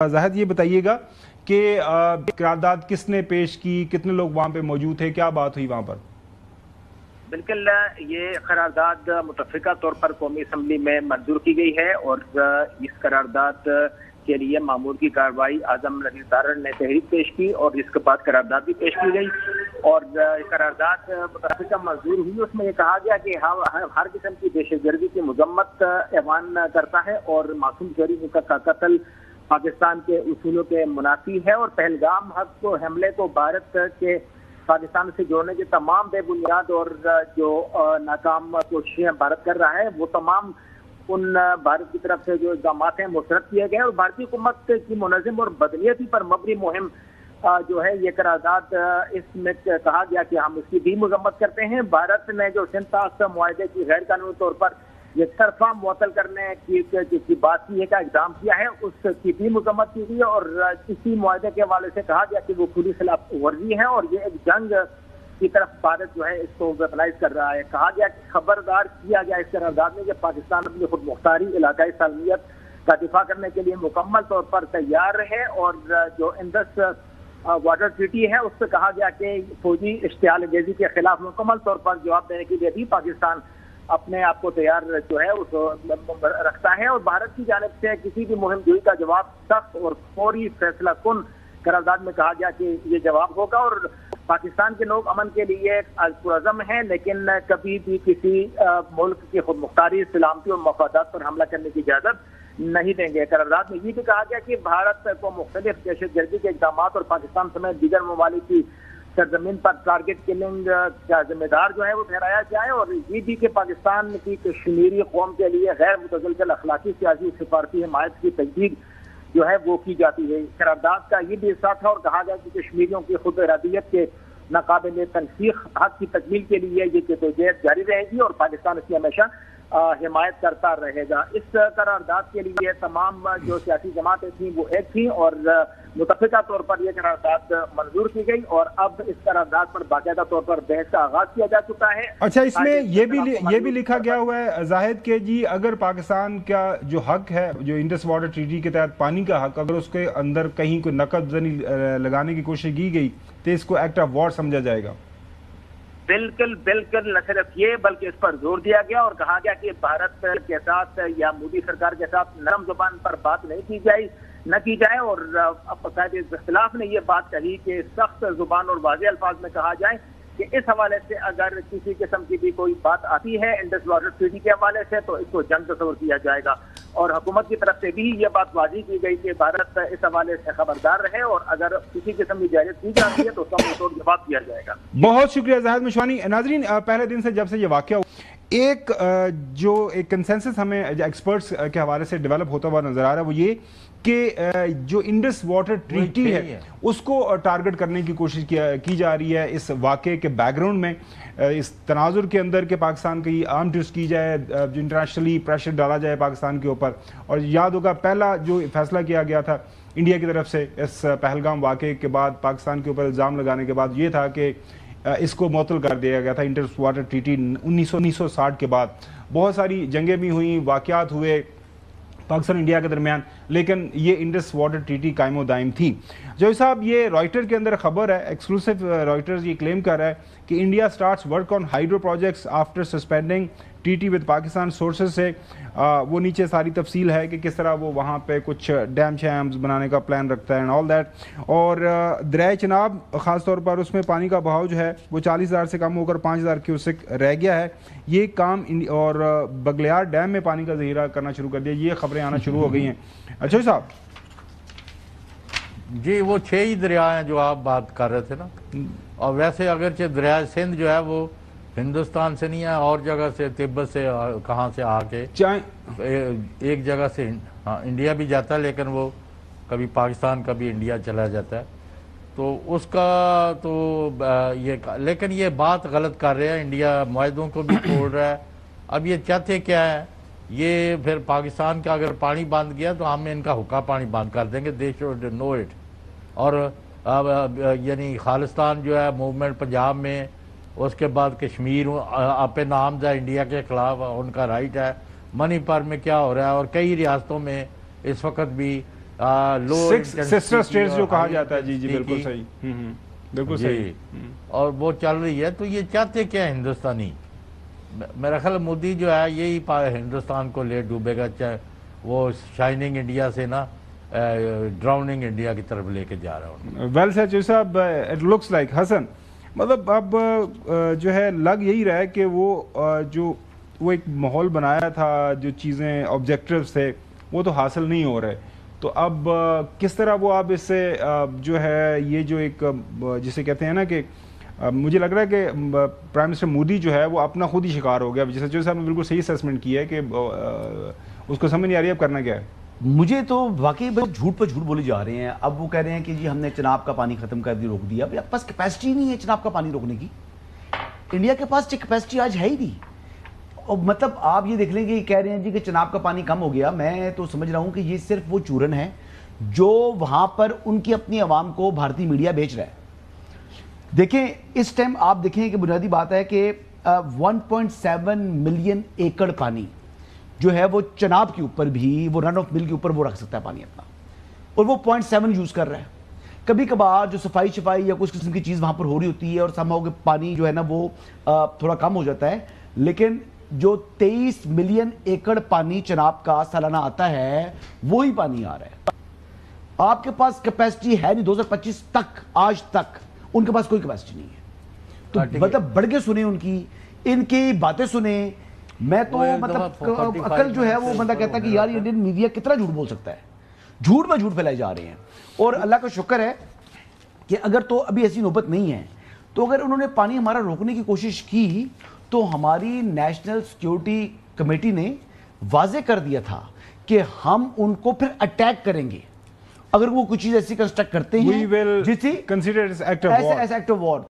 زاہد یہ بتائیے گا کہ قرارداد کس نے پیش کی، کتنے لوگ وہاں پہ موجود تھے، کیا بات ہوئی وہاں پر؟ بالکل یہ قرارداد متفقہ طور پر قومی اسمبلی میں منظور کی گئی ہے اور اس قرارداد کے لیے معمول کی کارروائی اعظم نذیر تارڑ نے تحریک پیش کی اور اس کے بعد قرارداد بھی پیش کی گئی اور قرارداد متفقہ منظور ہوئی۔ اس میں یہ کہا گیا کہ ہر قسم کی دہشت گردی کی مذمت ایوان کرتا ہے اور معصوم شہری کا قتل پاکستان کے اصولوں کے منافی ہے اور پہلگام حملے کو بھارت کے پاکستان سے جوڑنے کے تمام بے بنیاد اور جو ناکام کوششیں بھارت کر رہا ہے وہ تمام ان بھارت کی طرف سے جو اقدامات ہیں مسترد کیے گئے اور بھارتی حکومت کی منظم اور بدنیتی پر مبنی مہم جو ہے یہ قرارداد اس میں کہا گیا کہ ہم اس کی بھی مذمت کرتے ہیں۔ بھارت نے جو سنتاس معاہدے کی غیر قانونی طور پر یہ طرفہ معطل کرنے کی بات کی ہے کا اقدام کیا ہے اس کی بھی مذمت کی گئی اور اسی معاہدے کے حوالے سے کہا گیا کہ وہ کھلی خلاف ورزی ہے اور یہ ایک جنگ کی طرف بھارت جو ہے اس کو ویپنائز کر رہا ہے۔ کہا گیا کہ خبردار کیا گیا اس قرارداد میں کہ پاکستان اپنی خود مختاری علاقائی سالمیت کا دفاع کرنے کے لیے مکمل طور پر تیار ہے اور جو انڈس واٹر ٹریٹی ہے اس سے کہا گیا کہ فوجی اشتعال انگیزی کے خلاف مکمل طور پر جواب دینے کے لیے بھی پاکستان اپنے آپ کو تیار جو ہے اس رکھتا ہے اور بھارت کی جانب سے کسی بھی مہم جوئی کا جواب سخت اور فوری فیصلہ کن قرارداد میں کہا گیا کہ یہ جواب ہوگا اور پاکستان کے لوگ امن کے لیے پرعزم ہیں لیکن کبھی بھی کسی ملک کی خود مختاری سلامتی اور مفادات پر حملہ کرنے کی اجازت نہیں دیں گے۔ قرارداد میں یہ بھی کہا گیا کہ بھارت کو مختلف دہشت گردی کے اقدامات اور پاکستان سمیت دیگر ممالک کی سرزمین پر ٹارگٹ کلنگ کا ذمہ دار جو ہے وہ ٹھہرایا جائے اور یہ بھی کہ پاکستان کی کشمیری قوم کے لیے غیر متزلزل اخلاقی سیاسی سفارتی حمایت کی تجدید جو ہے وہ کی جاتی ہے۔ قرارداد کا یہ بھی حصہ تھا اور کہا گیا کہ کشمیریوں کی خود ارادیت کے ناقابل تنسیخ حق کی تکمیل کے لیے یہ جدوجہد جاری رہے گی اور پاکستان اس کی ہمیشہ حمایت کرتا رہے گا۔ اس قرارداد کے لیے تمام جو سیاسی جماعتیں تھیں وہ ایک تھیں اور متفقہ طور پر یہ قرارداد منظور کی گئی اور اب اس قرارداد پر باقاعدہ طور پر بحث کا آغاز کیا جا چکا ہے۔ اچھا، اس میں یہ بھی لکھا گیا ہوا ہے زاہد کہ جی اگر پاکستان کا جو حق ہے جو انڈس واٹر ٹریٹی کے تحت پانی کا حق اگر اس کے اندر کہیں کوئی نقد زنی لگانے کی کوشش کی گئی تو اس کو ایکٹ آف وار سمجھا جائے گا۔ بالکل نہ صرف یہ بلکہ اس پر زور دیا گیا اور کہا گیا کہ بھارت کے ساتھ یا مودی سرکار کے ساتھ نرم زبان پر بات نہیں کی جائے اور قائد اختلاف نے یہ بات کہی کہ سخت زبان اور واضح الفاظ میں کہا جائے کہ اس حوالے سے اگر کسی قسم کی بھی کوئی بات آتی ہے انڈس واٹر ٹریٹی کے حوالے سے تو اس کو جنگ تصور کیا جائے گا اور حکومت کی طرف سے بھی یہ بات واضح کی گئی کہ بھارت اس حوالے سے خبردار رہے اور اگر کسی قسم کی اجازت دی جاتی ہے تو اس کا منہ توڑ جواب دیا جائے گا۔ بہت شکریہ زاہد مشوانی۔ ناظرین، پہلے دن سے جب سے یہ واقعہ ایک کنسنسس ہمیں ایکسپرٹس کے حوالے سے ڈیولپ ہوتا ہوا نظر آ رہا ہے وہ یہ کہ جو انڈس واٹر ٹریٹی ہے اس کو ٹارگٹ کرنے کی کوشش کی جا رہی ہے اس واقعے کے بیک گراؤنڈ میں، اس تناظر کے اندر کہ پاکستان کی آرم ٹوسٹ کی جائے، جو انٹرنیشنلی پریشر ڈالا جائے پاکستان کے اوپر۔ اور یاد ہوگا پہلا جو فیصلہ کیا گیا تھا انڈیا کی طرف سے اس پہلگام واقعے کے بعد پاکستان کے اوپر الزام لگانے کے بعد یہ تھا کہ اس کو معطل کر دیا گیا تھا انڈس واٹر ٹریٹی 1960 کے بعد۔ بہت ساری جنگیں بھی ہوئیں، واقعات ہوئے پاکستان انڈیا کے درمیان، لیکن یہ انڈس واٹر ٹریٹی قائم و دائم تھی۔ جو صاحب یہ رائٹر کے اندر خبر ہے، ایکسکلوسیو رائٹرز یہ کلیم کر رہا ہے کہ India starts work on hydro projects after suspending treaty with Pakistan sources سے وہ نیچے ساری تفصیل ہے کہ کس طرح وہ وہاں پہ کچھ ڈیم شیمز بنانے کا پلان رکھتا ہے اینڈ آل دیٹ۔ اور دریائے چناب خاص طور پر اس میں پانی کا بہاؤ جو ہے وہ 40,000 سے کم ہو کر 5,000 کیوسک رہ گیا ہے۔ یہ کام اور بگلیار ڈیم میں پانی کا ذخیرہ کرنا شروع کر دیا، یہ خبریں آنا شروع ہو گئی ہیں۔ اچھا صاحب جی، وہ 6 ہی دریا ہیں جو آپ بات کر رہے تھے نا، اور ویسے اگرچہ دریائے سندھ جو ہے وہ ہندوستان سے نہیں ہے، اور جگہ سے تبت سے کہاں سے آ کے ایک جگہ سے انڈیا بھی جاتا ہے لیکن وہ کبھی پاکستان کبھی انڈیا چلا جاتا ہے، تو اس کا تو لیکن یہ بات غلط کر رہے ہیں، انڈیا معاہدوں کو بھی توڑ رہا ہے۔ اب یہ چاہتے کیا ہے، یہ پھر پاکستان کا اگر پانی بند گیا تو ہم ان کا حقہ پانی بند کر دیں گے، دے شوڈ نو اٹ۔ اور یعنی خالستان جو ہے موومنٹ پنجاب میں، اس کے بعد کشمیر آپ نامزد انڈیا کے خلاف ان کا رائٹ ہے، منی پور میں کیا ہو رہا ہے اور کئی ریاستوں میں اس وقت بھی سسٹر اسٹیٹس جو کہا جاتا ہے، جی جی بالکل صحیح، بالکل صحیح، اور وہ چل رہی ہے. تو یہ چاہتے کیا ہندوستانی؟ میرا خیال مودی جو ہے یہی ہندوستان کو لے ڈوبے گا، چاہے وہ شائننگ انڈیا سے نا ڈراؤننگ انڈیا کی طرف لے کے جا رہا ہوں. ویل سر جو صاحب اٹ لکس لائک حسن، مطلب اب جو ہے لگ یہی رہا ہے کہ وہ ایک ماحول بنایا تھا، جو چیزیں آبجیکٹیوز تھے وہ تو حاصل نہیں ہو رہے. تو اب کس طرح وہ اب اس سے جو ہے یہ جو ایک جسے کہتے ہیں نا کہ مجھے لگ رہا ہے کہ پرائم منسٹر مودی جو ہے وہ اپنا خود ہی شکار ہو گیا. جیسے جو صاحب نے بالکل صحیح اسیسمنٹ کی ہے کہ اس کو سمجھ نہیں آ رہی اب کرنا کیا ہے. مجھے تو واقعی جھوٹ پر جھوٹ بولے جا رہے ہیں. اب وہ کہہ رہے ہیں کہ جی ہم نے چناب کا پانی ختم کر دیا، روک دیا. اب آپ پاس کیپیسٹی نہیں ہے چناب کا پانی روکنے کی. انڈیا کے پاس کیپیسٹی آج ہے ہی نہیں. اور مطلب آپ یہ دیکھ لیں کہ کہہ رہے ہیں جی کہ چناب کا پانی کم ہو گیا. میں تو سمجھ رہا ہوں کہ یہ صرف وہ چورن ہے جو وہاں پر ان کی اپنی عوام کو بھارتی میڈیا بیچ رہا ہے. دیکھیں اس ٹائم آپ دیکھیں کہ بنیادی بات ہے کہ 1.7 ملین ایکڑ پانی جو ہے وہ چناب کے اوپر بھی، وہ رن آف مل کے اوپر وہ رکھ سکتا ہے پانی اپنا، اور وہ 0.7 یوز کر رہا ہے. کبھی کبھار جو صفائی یا کچھ قسم کی چیز وہاں پر ہو رہی ہوتی ہے اور سمہاؤ کہ پانی جو ہے نا وہ تھوڑا کم ہو جاتا ہے. لیکن جو 23 ملین ایکڑ پانی چناب کا سالانہ آتا ہے وہی پانی آ رہا ہے. آپ کے پاس کیپیسٹی ہے نہیں. 2025 تک آج تک ان کے پاس کوئی کیپیسٹی نہیں ہے. تو مطلب بڑھ کے سنیں ان کی باتیں سنیں. میں تو مطلب عقل جو ہے وہ بندہ کہتا ہے کہ یار انڈین میڈیا کتنا جھوٹ بول سکتا ہے. جھوٹ میں جھوٹ پھیلائے جا رہے ہیں. اور اللہ کا شکر ہے کہ اگر تو ابھی ایسی نوبت نہیں ہے تو اگر انہوں نے پانی ہمارا روکنے کی کوشش کی تو ہماری نیشنل سیکیورٹی کمیٹی نے واضح کر دیا تھا کہ ہم ان کو پھر اٹیک کریں گے اگر وہ کچھ چیز ایسی کنسٹرکٹ کرتے ہیں ایز ایکٹ آف وار.